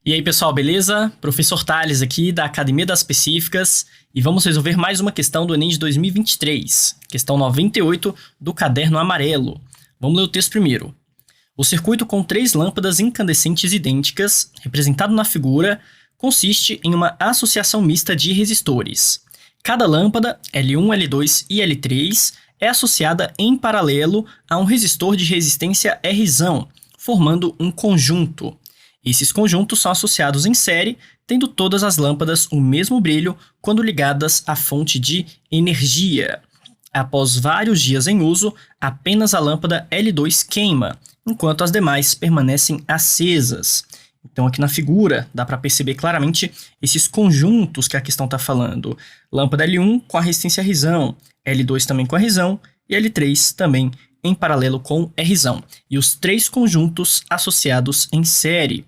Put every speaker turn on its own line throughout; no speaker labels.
E aí, pessoal, beleza? Professor Thales aqui da Academia das Específicas e vamos resolver mais uma questão do Enem de 2023, questão 98 do caderno amarelo. Vamos ler o texto primeiro. O circuito com 3 lâmpadas incandescentes idênticas, representado na figura, consiste em uma associação mista de resistores. Cada lâmpada, L1, L2 e L3, é associada em paralelo a um resistor de resistência R, formando um conjunto. Esses conjuntos são associados em série, tendo todas as lâmpadas o mesmo brilho quando ligadas à fonte de energia. Após vários dias em uso, apenas a lâmpada L2 queima, enquanto as demais permanecem acesas. Então aqui na figura dá para perceber claramente esses conjuntos que a questão está falando. Lâmpada L1 com a resistência R, L2 também com a R e L3 também em paralelo com R. E os 3 conjuntos associados em série.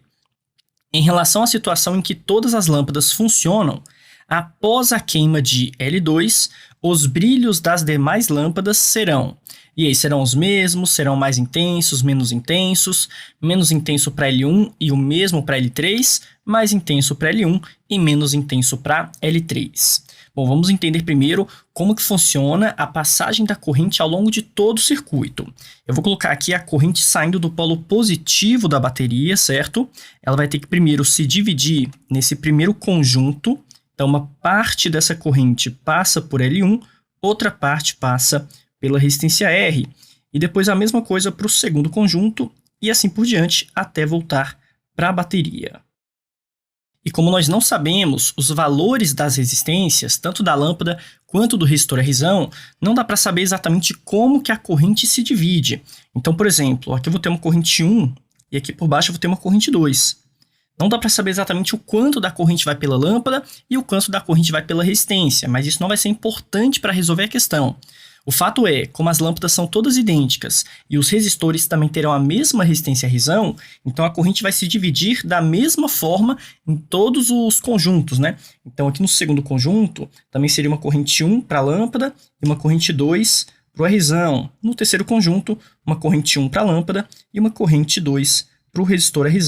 Em relação à situação em que todas as lâmpadas funcionam, após a queima de L2, os brilhos das demais lâmpadas serão os mesmos, serão mais intensos, menos intenso para L1 e o mesmo para L3, mais intenso para L1 e menos intenso para L3. Bom, vamos entender primeiro como que funciona a passagem da corrente ao longo de todo o circuito. Eu vou colocar aqui a corrente saindo do polo positivo da bateria, certo? Ela vai ter que primeiro se dividir nesse primeiro conjunto. Então, uma parte dessa corrente passa por L1, outra parte passa pela resistência R. E depois a mesma coisa para o segundo conjunto e assim por diante até voltar para a bateria. E como nós não sabemos os valores das resistências, tanto da lâmpada quanto do resistor R, não dá para saber exatamente como que a corrente se divide. Então, por exemplo, aqui eu vou ter uma corrente 1 e aqui por baixo eu vou ter uma corrente 2. Não dá para saber exatamente o quanto da corrente vai pela lâmpada e o quanto da corrente vai pela resistência, mas isso não vai ser importante para resolver a questão. O fato é, como as lâmpadas são todas idênticas e os resistores também terão a mesma resistência R, então a corrente vai se dividir da mesma forma em todos os conjuntos, né? Então aqui no segundo conjunto também seria uma corrente 1 para a lâmpada e uma corrente 2 para o R. No terceiro conjunto, uma corrente 1 para a lâmpada e uma corrente 2 para o resistor R.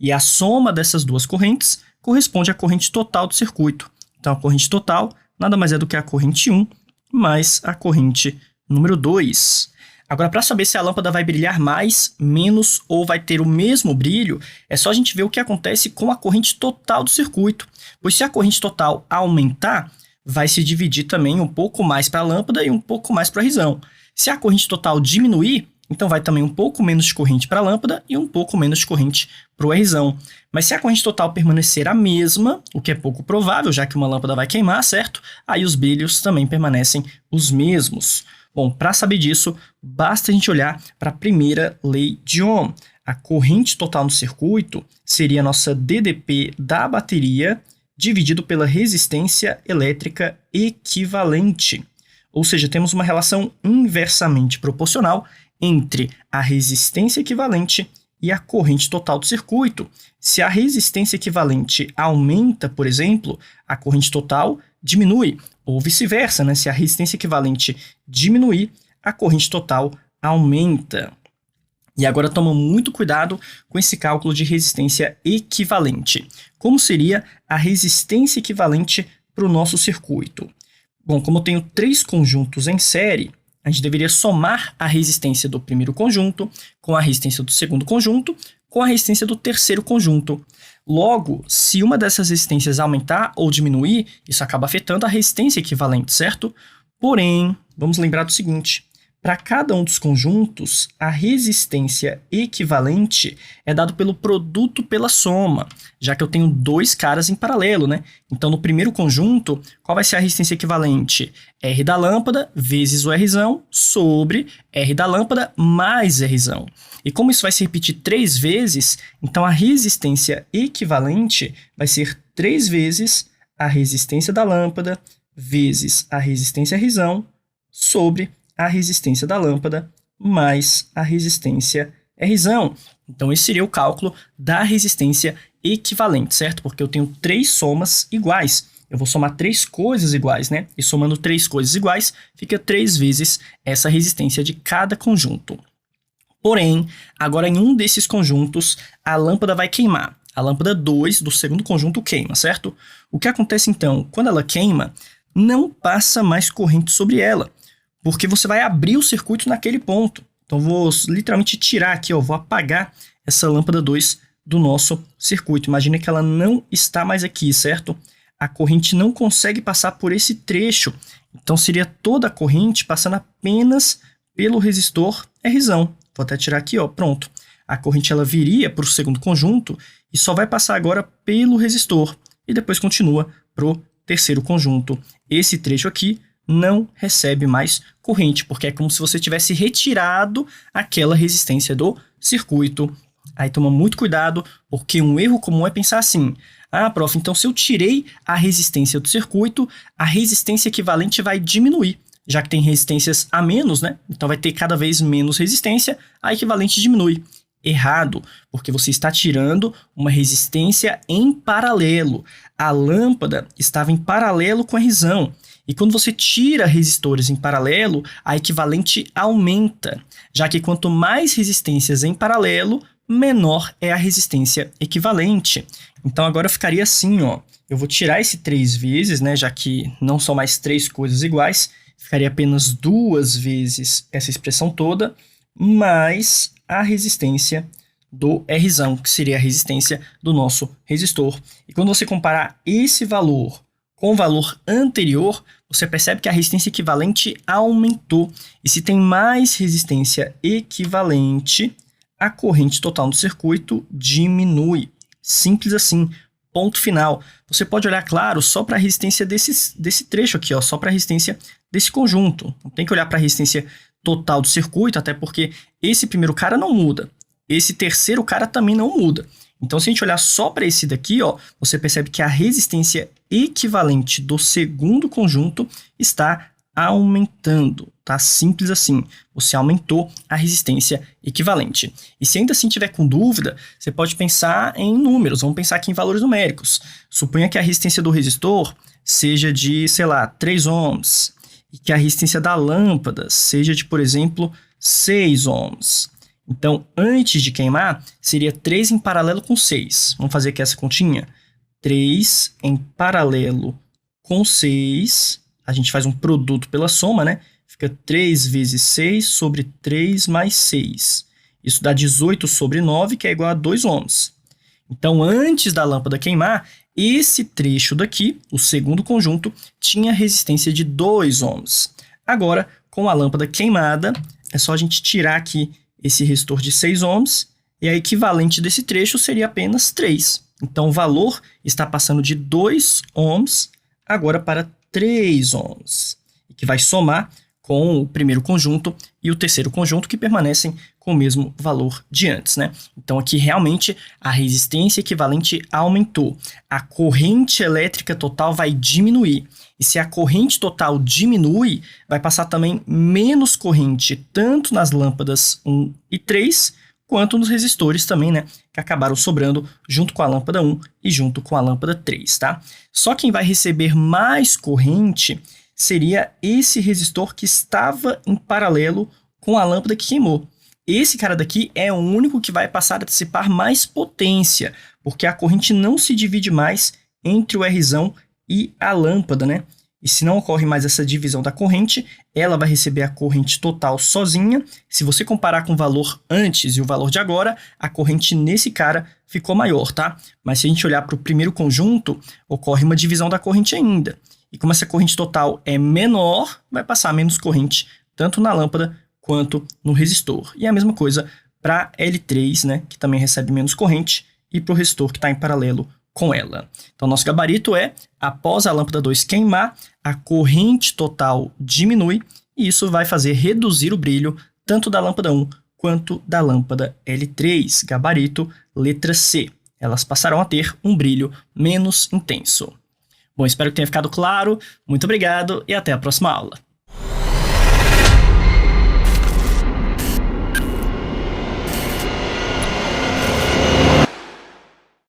E a soma dessas duas correntes corresponde à corrente total do circuito. Então a corrente total nada mais é do que a corrente 1 mais a corrente número 2. Agora, para saber se a lâmpada vai brilhar mais, menos ou vai ter o mesmo brilho, é só a gente ver o que acontece com a corrente total do circuito. Pois se a corrente total aumentar, vai se dividir também um pouco mais para a lâmpada e um pouco mais para o R. Se a corrente total diminuir, então vai também um pouco menos de corrente para a lâmpada e um pouco menos de corrente para o R. Mas se a corrente total permanecer a mesma, o que é pouco provável, já que uma lâmpada vai queimar, certo? Aí os brilhos também permanecem os mesmos. Bom, para saber disso, basta a gente olhar para a primeira lei de Ohm. A corrente total no circuito seria a nossa DDP da bateria dividido pela resistência elétrica equivalente. Ou seja, temos uma relação inversamente proporcional entre a resistência equivalente e a corrente total do circuito. Se a resistência equivalente aumenta, por exemplo, a corrente total diminui, ou vice-versa, né? Se a resistência equivalente diminuir, a corrente total aumenta. E agora toma muito cuidado com esse cálculo de resistência equivalente. Como seria a resistência equivalente para o nosso circuito? Bom, como eu tenho 3 conjuntos em série, a gente deveria somar a resistência do primeiro conjunto com a resistência do segundo conjunto com a resistência do terceiro conjunto. Logo, se uma dessas resistências aumentar ou diminuir, isso acaba afetando a resistência equivalente, certo? Porém, vamos lembrar do seguinte: para cada um dos conjuntos, a resistência equivalente é dado pelo produto pela soma, já que eu tenho 2 caras em paralelo, né? Então, no primeiro conjunto, qual vai ser a resistência equivalente? R da lâmpada vezes o R sobre R da lâmpada mais R. E como isso vai se repetir 3 vezes, então a resistência equivalente vai ser 3 vezes a resistência da lâmpada vezes a resistência R sobre a resistência da lâmpada mais a resistência R. Então, esse seria o cálculo da resistência equivalente, certo? Porque eu tenho 3 somas iguais. Eu vou somar 3 coisas iguais, né? E somando 3 coisas iguais, fica 3 vezes essa resistência de cada conjunto. Porém, agora em um desses conjuntos, a lâmpada vai queimar. a lâmpada 2 do segundo conjunto queima, certo? O que acontece então? Quando ela queima, não passa mais corrente sobre ela, porque você vai abrir o circuito naquele ponto. Então, vou literalmente tirar aqui, vou apagar essa lâmpada 2 do nosso circuito. Imagina que ela não está mais aqui, certo? A corrente não consegue passar por esse trecho. Então, seria toda a corrente passando apenas pelo resistor Rzão. Vou até tirar aqui, pronto. A corrente ela viria para o segundo conjunto e só vai passar agora pelo resistor. E depois continua para o terceiro conjunto. Esse trecho aqui não recebe mais corrente, porque é como se você tivesse retirado aquela resistência do circuito. Aí toma muito cuidado, porque um erro comum é pensar assim: ah, prof, então se eu tirei a resistência do circuito, a resistência equivalente vai diminuir. Já que tem resistências a menos, né? Então vai ter cada vez menos resistência, a equivalente diminui. Errado, porque você está tirando uma resistência em paralelo. A lâmpada estava em paralelo com a Rzão. E quando você tira resistores em paralelo, a equivalente aumenta, já que quanto mais resistências em paralelo, menor é a resistência equivalente. Então agora ficaria assim, eu vou tirar esse 3 vezes, né, já que não são mais 3 coisas iguais, ficaria apenas 2 vezes essa expressão toda, mais a resistência do Rzão, que seria a resistência do nosso resistor. E quando você comparar esse valor com o valor anterior, você percebe que a resistência equivalente aumentou. E se tem mais resistência equivalente, a corrente total no circuito diminui. Simples assim, ponto final. Você pode olhar, claro, só para a resistência desse trecho aqui, só para a resistência desse conjunto. Não tem que olhar para a resistência total do circuito, até porque esse primeiro cara não muda. Esse terceiro cara também não muda. Então, se a gente olhar só para esse daqui, você percebe que a resistência equivalente do segundo conjunto está aumentando, tá? Simples assim. Você aumentou a resistência equivalente. E se ainda assim tiver com dúvida, você pode pensar em números. Vamos pensar aqui em valores numéricos. Suponha que a resistência do resistor seja de, 3 ohms. E que a resistência da lâmpada seja de, por exemplo, 6 ohms. Então, antes de queimar, seria 3 em paralelo com 6. Vamos fazer aqui essa continha. 3 em paralelo com 6. A gente faz um produto pela soma, né? Fica 3 vezes 6 sobre 3 mais 6. Isso dá 18 sobre 9, que é igual a 2 ohms. Então, antes da lâmpada queimar, esse trecho daqui, o segundo conjunto, tinha resistência de 2 ohms. Agora, com a lâmpada queimada, é só a gente tirar aqui esse resistor de 6 ohms, e a equivalente desse trecho seria apenas 3. Então, o valor está passando de 2 ohms agora para 3 ohms, que vai somar com o primeiro conjunto e o terceiro conjunto, que permanecem com o mesmo valor de antes, né? Então, aqui realmente a resistência equivalente aumentou. A corrente elétrica total vai diminuir. E se a corrente total diminui, vai passar também menos corrente, tanto nas lâmpadas 1 e 3, quanto nos resistores também, né? Que acabaram sobrando junto com a lâmpada 1 e junto com a lâmpada 3, tá? Só quem vai receber mais corrente seria esse resistor que estava em paralelo com a lâmpada que queimou. Esse cara daqui é o único que vai passar a dissipar mais potência, porque a corrente não se divide mais entre o Rzão e a lâmpada, né? E se não ocorre mais essa divisão da corrente, ela vai receber a corrente total sozinha. Se você comparar com o valor antes e o valor de agora, a corrente nesse cara ficou maior, tá? Mas se a gente olhar para o primeiro conjunto, ocorre uma divisão da corrente ainda. E como essa corrente total é menor, vai passar menos corrente, tanto na lâmpada quanto no resistor. E a mesma coisa para L3, né, que também recebe menos corrente, e para o resistor que está em paralelo com ela. Então, nosso gabarito é, após a lâmpada 2 queimar, a corrente total diminui, e isso vai fazer reduzir o brilho tanto da lâmpada 1 quanto da lâmpada L3. Gabarito, letra C. Elas passarão a ter um brilho menos intenso. Bom, espero que tenha ficado claro. Muito obrigado e até a próxima aula.